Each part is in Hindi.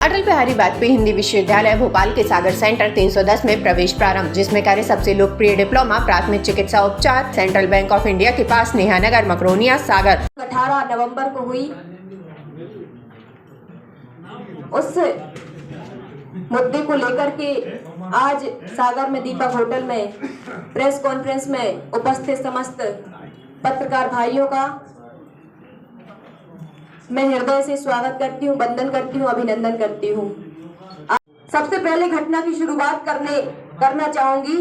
अटल बिहारी वाजपेयी हिंदी विश्वविद्यालय भोपाल के सागर सेंटर 310 में प्रवेश प्रारंभ, जिसमें कार्य सबसे लोकप्रिय डिप्लोमा प्राथमिक चिकित्सा उपचार सेंट्रल बैंक ऑफ इंडिया के पास नेहा नगर मकरोनिया सागर 18 नवंबर को हुई। उस मुद्दे को लेकर के आज सागर में दीपक होटल में प्रेस कॉन्फ्रेंस में उपस्थित समस्त पत्रकार भाइयों का मैं हृदय से स्वागत करती हूँ, वंदन करती हूँ, अभिनंदन करती हूँ। सबसे पहले घटना की शुरुआत करना चाहूंगी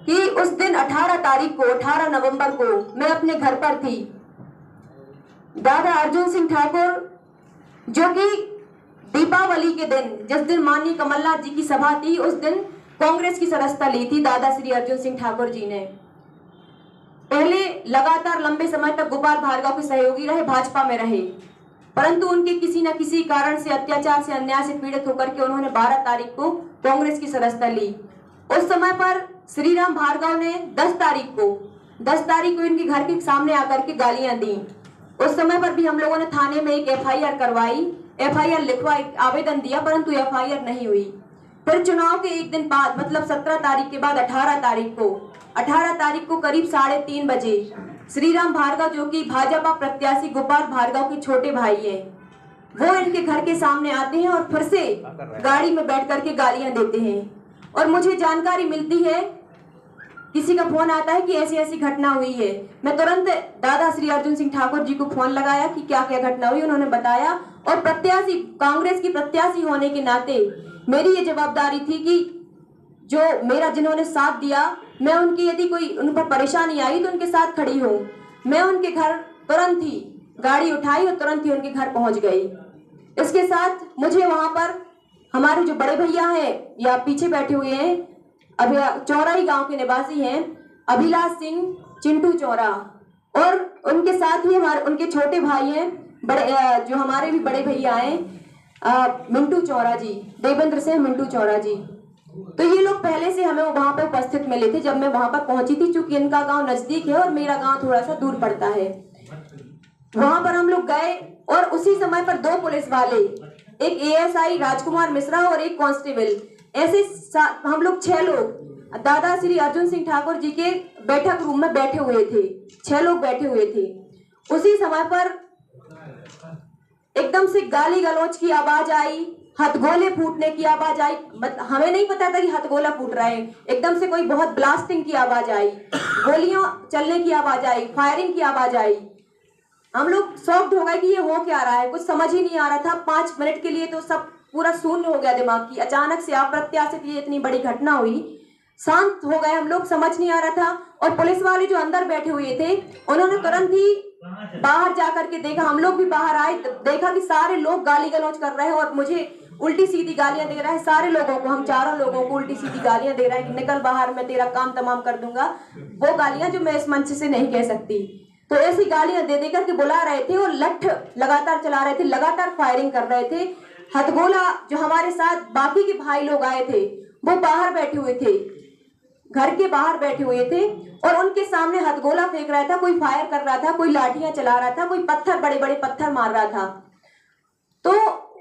कि उस दिन 18 नवंबर को मैं अपने घर पर थी। दादा अर्जुन सिंह ठाकुर, जो कि दीपावली के दिन, जिस दिन माननीय कमलनाथ जी की सभा थी, उस दिन कांग्रेस की सदस्यता ली थी दादा श्री अर्जुन सिंह ठाकुर जी ने। पहले लगातार लंबे समय तक गोपाल भार्गव के सहयोगी रहे, भाजपा में रहे, परंतु उनके किसी न किसी कारण से, अत्याचार से, अन्याय से पीड़ित होकर के उन्होंने 12 तारीख को कांग्रेस की सदस्यता ली। उस समय पर श्री राम भार्गव ने 10 तारीख को इनके घर के सामने आकर के गालियां दी। उस समय पर भी हम लोगों ने थाने में एक FIR करवाई, FIR लिखवाई, आवेदन दिया, परंतु FIR नहीं हुई। फिर चुनाव के एक दिन बाद, मतलब 17 तारीख के बाद 18 तारीख को करीब 3:30 बजे श्री राम भार्गव, जो कि भाजपा प्रत्याशी गोपाल भार्गव के छोटे भाई हैं, वो इनके घर के सामने आते हैं और फिर से गाड़ी में बैठ करके गालियां देते हैं। और मुझे जानकारी मिलती है, किसी का फोन आता है कि ऐसी ऐसी घटना हुई है। मैं तुरंत दादा श्री अर्जुन सिंह ठाकुर जी को फोन लगाया कि क्या क्या घटना हुई। उन्होंने बताया, और प्रत्याशी, कांग्रेस की प्रत्याशी होने के नाते मेरी ये जवाबदारी थी कि जो मेरा, जिन्होंने साथ दिया, मैं उनकी, यदि कोई उन पर परेशानी आई तो उनके साथ खड़ी हूँ। मैं उनके घर तुरंत ही गाड़ी उठाई और तुरंत ही उनके घर पहुंच गई। इसके साथ मुझे वहां पर हमारे जो बड़े भैया हैं, या पीछे बैठे हुए हैं, अभी चौराही गांव के निवासी हैं, अभिलाष सिंह, चिंटू चौरा, और उनके साथ ही हमारे उनके छोटे भाई हैं, बड़े जो हमारे भी बड़े भैया हैं, मिंटू चौरा जी, देवेंद्र सिंह मिंटू चौरा जी। तो ये लोग पहले से हमें वहां पर उपस्थित मिले थे जब मैं वहां पर पहुंची थी, क्योंकि इनका गांव नजदीक है और मेरा गांव थोड़ा सा दूर पड़ता है। वहां पर हम लोग गए और उसी समय पर 2 पुलिस वाले, एक ASI राजकुमार मिश्रा और एक कांस्टेबल, ऐसे हम लोग 6 लोग दादा श्री अर्जुन सिंह ठाकुर जी के बैठक रूम में बैठे हुए थे। 6 लोग बैठे हुए थे। उसी समय पर एकदम से गाली गलौज की आवाज आई, हथगोले फूटने की आवाज आई। हमें नहीं पता था कि हथगोला फूट रहा है। एकदम से कोई बहुत ब्लास्टिंग की आवाज आई, गोलियां चलने की आवाज आई, फायरिंग की आवाज आई। हम लोग शॉक्ड हो गए कि ये हो क्या रहा है, कुछ समझ ही नहीं आ रहा था। 5 मिनट के लिए तो सब पूरा शून्य हो गया दिमाग की। अचानक से अप्रत्याशित ये इतनी बड़ी घटना हुई, शांत हो गए हम लोग, समझ नहीं आ रहा था। और पुलिस वाले जो अंदर बैठे हुए थे, उन्होंने तुरंत ही बाहर जाकर के देखा। हम लोग भी बाहर आए, देखा कि सारे लोग गाली गलौज कर रहे हैं और मुझे उल्टी सीधी गालियां दे रहा है। सारे लोगों को, हम चारों लोगों को उल्टी सीधी गालियां दे रहा है कि निकल बाहर, मैं तेरा काम तमाम कर दूंगा। वो गालियां जो मैं इस मंच से नहीं कह सकती। तो ऐसी गालियां दे देकर के बुला रहे थे और लठ लगातार चला रहे थे, लगातार फायरिंग कर रहे थे। हथगोला, जो हमारे साथ बाकी के भाई लोग आए थे, वो बाहर बैठे हुए थे, घर के बाहर बैठे हुए थे, और उनके सामने हथगोला फेंक रहा था, कोई फायर कर रहा था, कोई लाठियां चला रहा था, कोई पत्थर, बड़े बड़े पत्थर मार रहा था। तो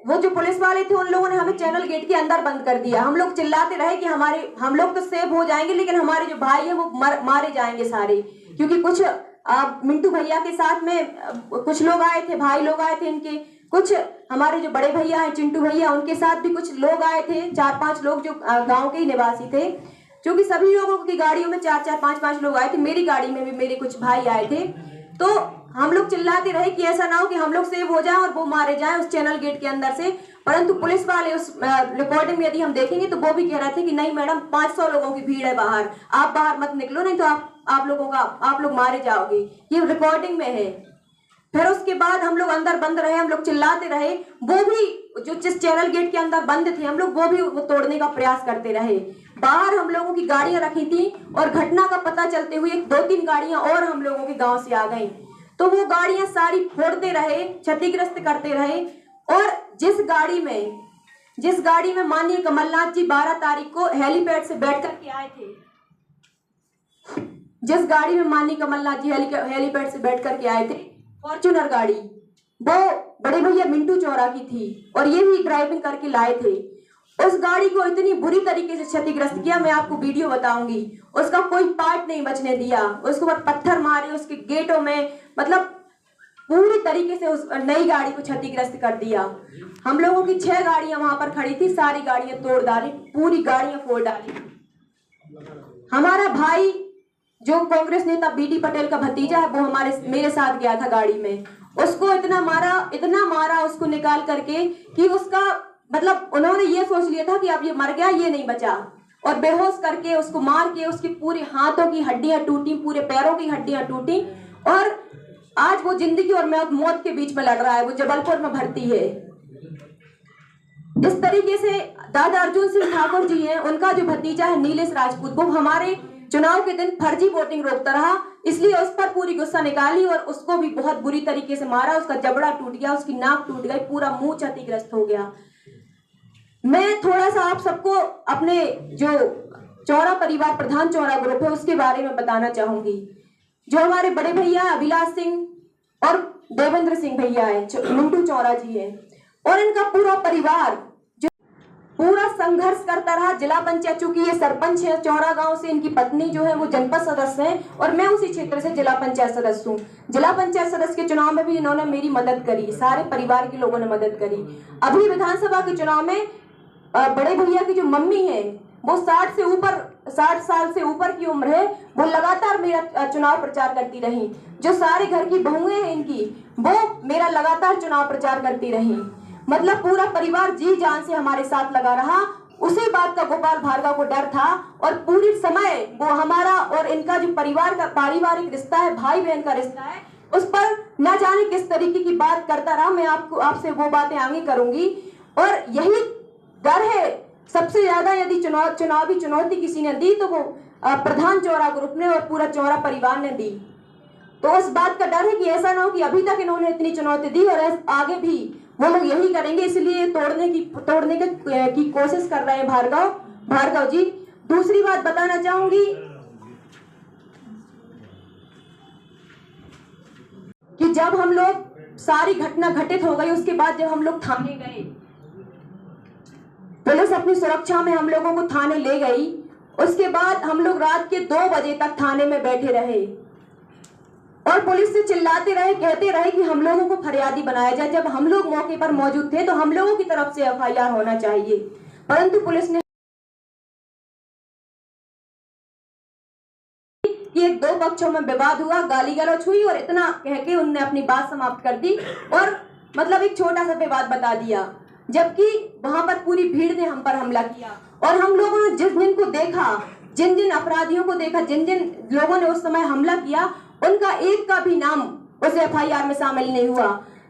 वो जो पुलिस वाले थे, उन लोगों ने हमें चैनल गेट के अंदर बंद कर दिया। हम लोग चिल्लाते रहे कि हम लोग तो सेव हो जाएंगे, लेकिन हमारे जो भाई है वो मारे जाएंगे सारे। क्योंकि कुछ मिंटू भैया के साथ में कुछ लोग आए थे, भाई लोग आए थे इनके, कुछ हमारे जो बड़े भैया हैं, चिंटू भैया, उनके साथ भी कुछ लोग आए थे, 4-5 लोग जो गाँव के ही निवासी थे। क्योंकि सभी लोगों की गाड़ियों में 4-4, 5-5 लोग आए थे। मेरी गाड़ी में भी मेरे कुछ भाई आए थे। तो हम लोग चिल्लाते रहे कि ऐसा ना हो कि हम लोग सेव हो जाएं और वो मारे जाएं उस चैनल गेट के अंदर से। परंतु पुलिस वाले उस रिकॉर्डिंग में यदि हम देखेंगे तो वो भी कह रहे थे कि नहीं मैडम, 500 लोगों की भीड़ है बाहर, आप बाहर मत निकलो, नहीं तो आप लोग मारे जाओगे। ये रिकॉर्डिंग में है। फिर उसके बाद हम लोग अंदर बंद रहे, हम लोग चिल्लाते रहे। वो भी जो जिस चैनल गेट के अंदर बंद थे हम लोग, वो भी वो तोड़ने का प्रयास करते रहे। बाहर हम लोगों की गाड़ियां रखी थी और घटना का पता चलते हुए 2-3 गाड़ियां और हम लोगों के गांव से आ गई। तो वो गाड़ियां सारी फोड़ते रहे, क्षतिग्रस्त करते रहे। और जिस गाड़ी में माननीय कमलनाथ जी 12 तारीख को हेलीपैड से बैठ करके आए थे, जिस गाड़ी में माननीय कमलनाथ जी हेलीपैड से बैठ करके आए थे, फॉर्च्यूनर गाड़ी, वो बड़े भैया मिंटू चौरा की थी और ये भी ड्राइविंग करके लाए थे। उस गाड़ी को इतनी बुरी तरीके से क्षतिग्रस्त किया, मैं आपको वीडियो बताऊंगी। उसका कोई पार्ट नहीं बचने दिया, उसके ऊपर पत्थर मारे, उसके गेटों में, मतलब पूरी तरीके से उस नई गाड़ी को क्षतिग्रस्त कर दिया। हम लोगों की 6 गाड़ियां वहां पर खड़ी थी, सारी गाड़ियां तोड़ डाली, पूरी गाड़ियां फोड़ डाली। हमारा भाई जो कांग्रेस नेता बीडी पटेल का भतीजा है, वो मेरे साथ गया था गाड़ी में। उसको इतना मारा उसको निकाल करके कि उसका मतलब उन्होंने ये सोच लिया था कि अब ये मर गया, ये नहीं बचा, और बेहोश करके उसको मार के उसकी पूरी हाथों की हड्डियां टूटी, पूरे पैरों की हड्डियां टूटी, और आज वो जिंदगी और मौत के बीच में लड़ रहा है। वो जबलपुर में भर्ती है। इस तरीके से दादा अर्जुन सिंह ठाकुर जी हैं, उनका जो भतीजा है नीलेश राजपूत, वो हमारे चुनाव के दिन फर्जी वोटिंग रोकता रहा, इसलिए उस पर पूरी गुस्सा निकाली और उसको भी बहुत बुरी तरीके से मारा। उसका जबड़ा टूट गया, उसकी नाक टूट गई, पूरा मुंह क्षतिग्रस्त हो गया। मैं थोड़ा सा आप सबको अपने जो चौरा परिवार प्रधान चौरा ग्रुप है उसके बारे में बताना चाहूंगी। जो हमारे बड़े भैया अभिलाष सिंह और देवेंद्र सिंह भैया है, मिंटू चौरा जी है, और इनका पूरा परिवार जो पूरा संघर्ष करता रहा। जिला पंचायत, चूंकि ये सरपंच है चौरा गांव से, इनकी पत्नी जो है वो जनपद सदस्य है और मैं उसी क्षेत्र से जिला पंचायत सदस्य हूँ। जिला पंचायत सदस्य के चुनाव में भी इन्होंने मेरी मदद करी, सारे परिवार के लोगों ने मदद करी। अभी विधानसभा के चुनाव में बड़े भैया की जो मम्मी है वो 60 साल से ऊपर की उम्र है, वो लगातार मेरा चुनाव प्रचार करती रही। जो सारे घर की बहुएं हैं इनकी, वो मेरा लगातार चुनाव प्रचार करती रही। मतलब पूरा परिवार जी जान से हमारे साथ लगा रहा। उसी बात का गोपाल भार्गव को डर था और पूरी समय वो हमारा और इनका जो परिवार का पारिवारिक रिश्ता है, भाई बहन का रिश्ता है, उस पर न जाने किस तरीके की बात करता रहा। मैं आपसे वो बातें आगे करूंगी। और यही डर है सबसे ज्यादा, यदि चुनावी चुनौती किसी ने दी तो वो प्रधान चौरा ग्रुप ने और पूरा चौरा परिवार ने दी। तो उस बात का डर है कि ऐसा ना हो कि अभी तक इन्होंने इतनी चुनौती दी और आगे भी वो लोग यही करेंगे, इसलिए तोड़ने की कोशिश कर रहे हैं भार्गव जी। दूसरी बात बताना चाहूंगी कि जब हम लोग सारी घटना घटित हो गई, उसके बाद जब हम लोग थाने गए, पुलिस अपनी सुरक्षा में हम लोगों को थाने ले गई। उसके बाद हम लोग रात के 2 बजे तक थाने में बैठे रहे और पुलिस से चिल्लाते रहे, कहते रहे कि हम लोगों को फरियादी बनाया जाए। जब हम लोग मौके पर मौजूद थे तो हम लोगों की तरफ से एफआईआर होना चाहिए, परंतु पुलिस ने एक 2 पक्षों में विवाद हुआ, गाली गलौज हुई और इतना कह के उनने अपनी बात समाप्त कर दी और मतलब एक छोटा सा विवाद बता दिया। जबकि वहां पर पूरी भीड़ ने हम पर हमला किया और हम लोगों ने जिस दिन को देखा, जिन अपराधियों को देखा, जिन लोगों ने उस समय हमला किया, उनका एक का भी नाम उस एफआईआर में शामिल नहीं हुआ।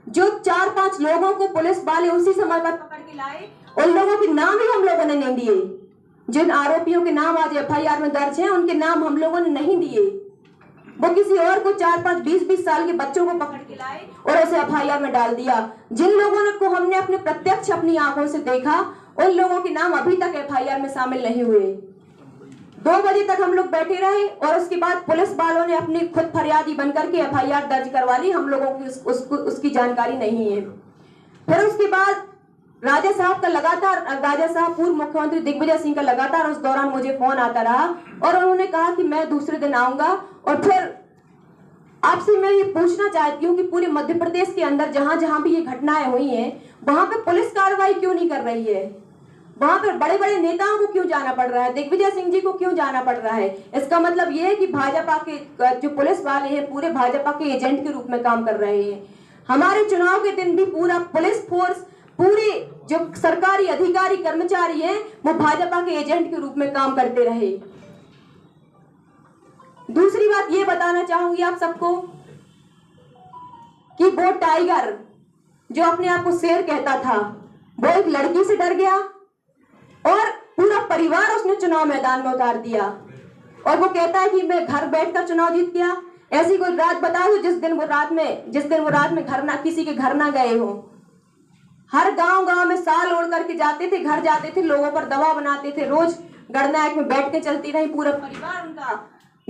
जो 4-5 लोगों को पुलिस वाले उसी समय पर पकड़ के लाए, उन लोगों के नाम ही हम लोगों ने नहीं दिए। जिन आरोपियों के नाम आज एफआईआर में दर्ज हैं, उनके नाम हम लोगों ने नहीं दिए। वो किसी और को 4-5, 20-20 साल के बच्चों को पकड़ के लाए और उसे एफआईआर में डाल दिया। जिन लोगों को हमने अपने प्रत्यक्ष अपनी आंखों से देखा, उन लोगों के नाम अभी तक एफआईआर में शामिल नहीं हुए। 2 बजे तक हम लोग बैठे रहे और उसके बाद पुलिस वालों ने अपनी खुद फरियादी बनकर के एफआईआर दर्ज करवा ली। हम लोगों की उसकी जानकारी नहीं है। फिर उसके बाद राजा साहब पूर्व मुख्यमंत्री दिग्विजय सिंह का लगातार उस दौरान मुझे फोन आता रहा और उन्होंने कहा कि मैं दूसरे दिन आऊंगा। और फिर आपसे मैं ये पूछना चाहती हूँ कि पूरे मध्य प्रदेश के अंदर जहां जहां भी ये घटनाएं हुई हैं, वहां पे पुलिस कार्रवाई क्यों नहीं कर रही है? वहां पर बड़े बड़े नेताओं को क्यों जाना पड़ रहा है? दिग्विजय सिंह जी को क्यों जाना पड़ रहा है? इसका मतलब ये है कि भाजपा के जो पुलिस वाले हैं पूरे भाजपा के एजेंट के रूप में काम कर रहे हैं। हमारे चुनाव के दिन भी पूरा पुलिस फोर्स, पूरे जो सरकारी अधिकारी कर्मचारी हैं, वो भाजपा के एजेंट के रूप में काम करते रहे। दूसरी बात ये बताना चाहूंगी आप सबको कि वो टाइगर जो अपने आप को शेर कहता था, वो एक लड़की से डर गया और पूरा परिवार उसने चुनाव मैदान में उतार दिया और वो कहता है कि मैं घर बैठकर चुनाव जीत गया। ऐसी कोई रात बता दो जिस दिन वो रात में किसी के घर ना गए हो। हर गांव में साल ओढ़ करके जाते थे, घर जाते थे, लोगों पर दबाव बनाते थे। रोज गणनायक में बैठ के चलती रही, पूरा परिवार उनका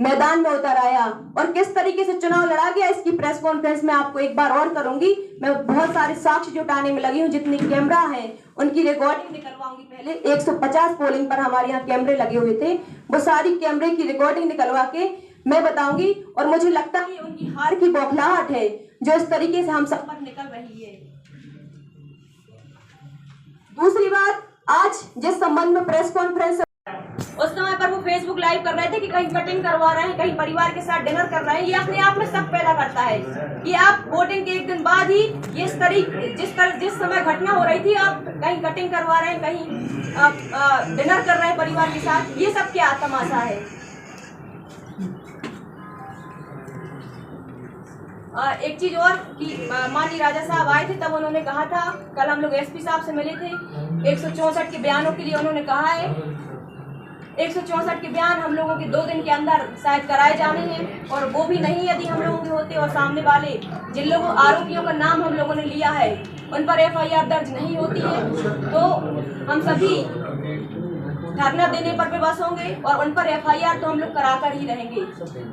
मैदान में उतर आया और किस तरीके से चुनाव लड़ा गया, इसकी प्रेस कॉन्फ्रेंस में आपको एक बार और करूंगी। मैं बहुत सारे साक्ष्य जुटाने में लगी हूँ, जितने कैमरा हैं उनकी रिकॉर्डिंग निकलवाऊंगी। पहले 150 पोलिंग पर हमारे यहाँ कैमरे लगे हुए थे, वो सारी कैमरे की रिकॉर्डिंग निकलवा के मैं बताऊंगी। और मुझे लगता है उनकी हार की बौखलाहट है जो इस तरीके से हम सब पर निकल रही है। दूसरी बात, आज जिस संबंध में प्रेस कॉन्फ्रेंस उस समय पर वो फेसबुक लाइव कर रहे थे कि कहीं कटिंग करवा रहे हैं, कहीं परिवार के साथ डिनर कर रहे हैं, ये अपने आप में शक पैदा करता है कि आप वोटिंग के एक दिन बाद ही ये जिस समय घटना हो रही थी, आप कहीं कटिंग करवा रहे हैं, कहीं आप डिनर कर रहे हैं परिवार के साथ, ये सब क्या तमाशा है। एक चीज और कि माननीय राजा साहब आए थे, तब उन्होंने कहा था, कल हम लोग एसपी साहब से मिले थे, 164 के बयानों के लिए उन्होंने कहा है 164 के बयान हम लोगों के 2 दिन के अंदर शायद कराए जाने हैं, और वो भी नहीं यदि हम लोगों के होते और सामने वाले जिन लोगों आरोपियों का नाम हम लोगों ने लिया है उन पर FIR दर्ज नहीं होती है, तो हम सभी धरना देने पर विवश होंगे और उन पर FIR तो हम लोग कराकर ही रहेंगे,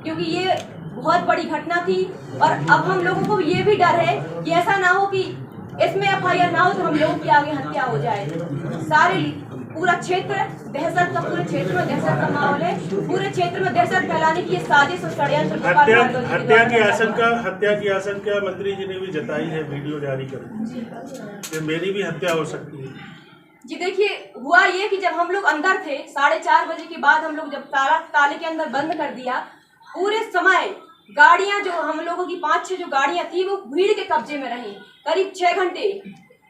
क्योंकि ये बहुत बड़ी घटना थी। और अब हम लोगों को ये भी डर है कि ऐसा ना हो कि इसमें FIR ना हो तो हम लोगों की आगे हत्या हो जाए। सारे पूरा क्षेत्र दहशत का, पूरे क्षेत्र में दहशत का माहौल है, पूरे क्षेत्र में दहशत फैलाने की साजिश और षड्यंत्र हत्या की आशंका मंत्री जी ने भी जताई है, वीडियो जारी कर मेरी भी हत्या हो सकती है। जी देखिए, हुआ ये कि जब हम लोग अंदर थे 4:30 बजे के बाद हम लोग जब ताले के अंदर बंद कर दिया, पूरे समय गाड़ियां जो हम लोगों की 5-6 जो गाड़ियां थी वो भीड़ के कब्जे में रही, करीब 6 घंटे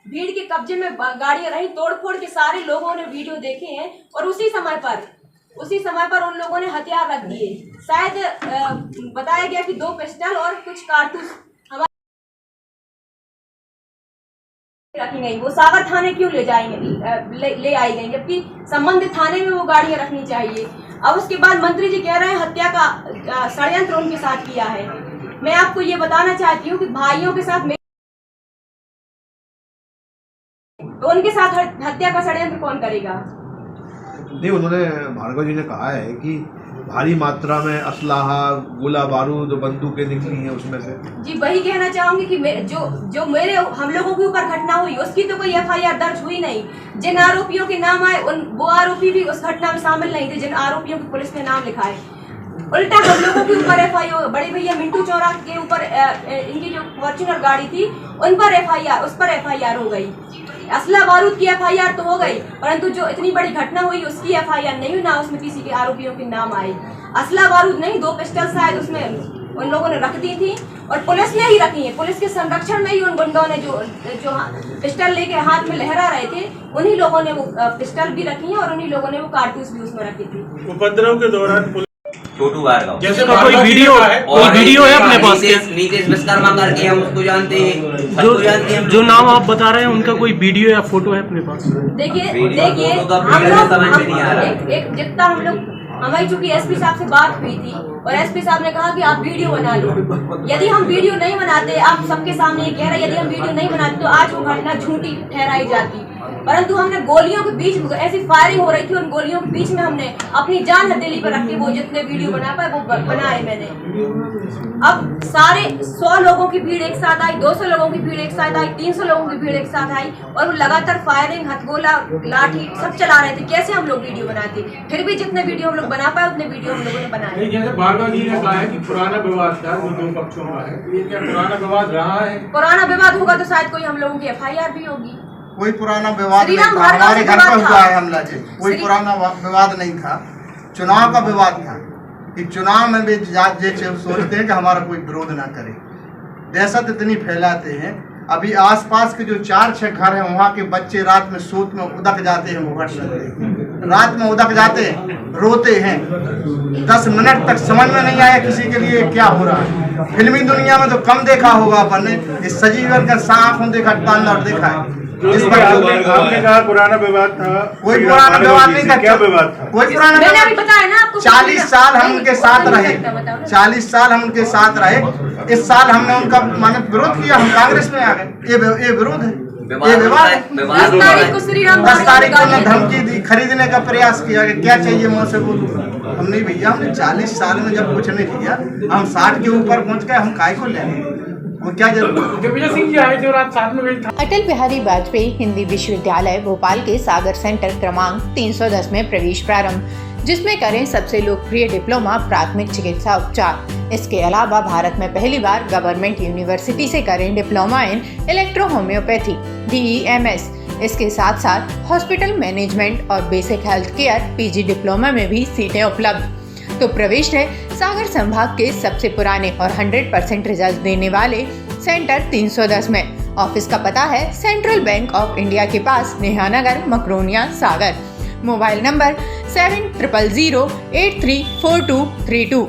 भीड़ के कब्जे में गाड़ियां रही। तोड़फोड़ के सारे लोगों ने वीडियो देखे हैं और उसी समय पर उन लोगों ने हथियार रख दिए। शायद बताया गया कि 2 पिस्टल और कुछ कारतूस रखी गई। वो सागर थाने क्यों ले आई गई, जबकि संबंधित थाने में वो गाड़ियां रखनी चाहिए। अब उसके बाद मंत्री जी कह रहे हैं हत्या का षड्यंत्र उनके साथ किया है। मैं आपको ये बताना चाहती हूँ कि भाइयों के साथ तो उनके साथ हत्या का षड्यंत्र कौन करेगा? नहीं, उन्होंने भार्गव जी ने कहा है कि भारी मात्रा में असलाहा, गोला बारूद, बंदूकें निकली हैं उसमें से। जी वही कहना चाहूंगी कि जो मेरे हम लोगों के ऊपर घटना हुई उसकी तो कोई FIR दर्ज हुई नहीं। जिन आरोपियों के नाम आए वो आरोपी भी उस घटना में शामिल नहीं थे, जिन आरोपियों की पुलिस ने नाम लिखा है। उल्टा हम लोगों के ऊपर FIR, बड़े भैया मिंटू चौरा के ऊपर इनकी जो फॉर्च्यूनर गाड़ी थी उन पर उस पर FIR हो गई। असला बारूद की FIR तो हो गई, परंतु जो इतनी बड़ी घटना हुई उसकी FIR नहीं हुई, ना उसमें किसी के आरोपियों के नाम आए। असला बारूद नहीं, 2 पिस्टल शायद उसमें उन लोगों ने रख दी थी और पुलिस ने ही रखी है। पुलिस के संरक्षण में ही उन गुंडों ने जो पिस्टल लेके हाथ में लहरा रहे थे, उन्हीं लोगों ने वो पिस्टल भी रखी है और उन्हीं लोगों ने वो कारतूस भी उसमें रखी थी। उपद्रव के दौरान छोटू भार्गव जैसे कोई वीडियो है अपने पास, नीतीश विश्वकर्मा करके हम उसको जानते हैं, जो नाम आप बता रहे हैं उनका कोई वीडियो या फोटो है अपने पास? देखिए जितना हम लोग हमारी चूंकि एसपी साहब से बात हुई थी और एसपी साहब ने कहा कि आप वीडियो बना लो। यदि हम वीडियो नहीं बनाते, आप सबके सामने ये कह रहे हैं, यदि हम वीडियो नहीं बनाते तो आज वो घटना झूठी ठहराई जाती। परंतु हमने गोलियों के बीच में ऐसी फायरिंग हो रही थी, उन गोलियों के बीच में हमने अपनी जान हथेली पर रख के वो जितने वीडियो बना पाए वो बनाए मैंने। अब सारे 100 लोगों की भीड़ एक साथ आई, 200 लोगों की भीड़ एक साथ आई, 300 लोगों की भीड़ एक साथ आई और वो लगातार फायरिंग, हथगोला, लाठी सब चला रहे थे। कैसे हम लोग वीडियो बनाते? फिर भी जितने वीडियो हम लोग बना पाए उतने वीडियो हम लोगों ने बनाए। जैसे भार्गव जी ने कहा है कि पुराना विवाद था, वो 2 पक्षों का है, ये क्या पुराना विवाद रहा है? पुराना विवाद होगा तो शायद कोई हम लोगों की FIR भी होगी। कोई पुराना विवाद नहीं था, हमारे घर पर हुआ है हमला जी, कोई पुराना विवाद नहीं था, चुनाव का विवाद था कि चुनाव में भी जो सोचते हैं कि हमारा कोई विरोध ना करे, दहशत इतनी फैलाते हैं। अभी आसपास के जो 4-6 घर हैं वहाँ के बच्चे रात में सोच में उदक जाते हैं, वो रात में उदक जाते हैं, रोते हैं। 10 मिनट तक समझ में नहीं आया किसी के लिए क्या हो रहा है। फिल्मी दुनिया में तो कम देखा होगा अपन ने, इस सजीवन का आंखों देखा तांडव देखा है। आपने कहा पुराना विवाद था, कोई पुराना विवाद नहीं था। क्या विवाद था? कोई पुराना मैंने अभी बताया ना आपको। 40 साल हम उनके साथ रहे, 40 साल हम उनके साथ रहे। इस साल हमने उनका माने विरोध किया, हम कांग्रेस में आ गए। ये विरोध है। ये विवाद है। 10 तारीख को श्री राम 10 तारीख को मैं धमकी दी, खरीदने का प्रयास किया कि क्या चाहिए मैं उसे बोलूँ। हम नहीं भैया, हमने 40 साल में जब कुछ नहीं किया, हम 60 के ऊपर पहुंच गए, हम काय को लेंगे, वो क्या जरूरत। दिग्विजय सिंह जी आए थे रात 7 में गई था। अटल बिहारी वाजपेयी हिंदी विश्वविद्यालय भोपाल के सागर सेंटर क्रमांक 310 में प्रवेश प्रारंभ, जिसमें करें सबसे लोकप्रिय डिप्लोमा प्राथमिक चिकित्सा उपचार। इसके अलावा भारत में पहली बार गवर्नमेंट यूनिवर्सिटी से करें diploma in electro homeopathy DEMS। इसके साथ साथ हॉस्पिटल मैनेजमेंट और basic health care PG diploma में भी सीटें उपलब्ध। तो प्रवेश है सागर संभाग के सबसे पुराने और 100% रिजल्ट देने वाले सेंटर 310 में। ऑफिस का पता है सेंट्रल बैंक ऑफ इंडिया के पास, नेहानगर, मकरोनिया, सागर। Mobile number 7000834232।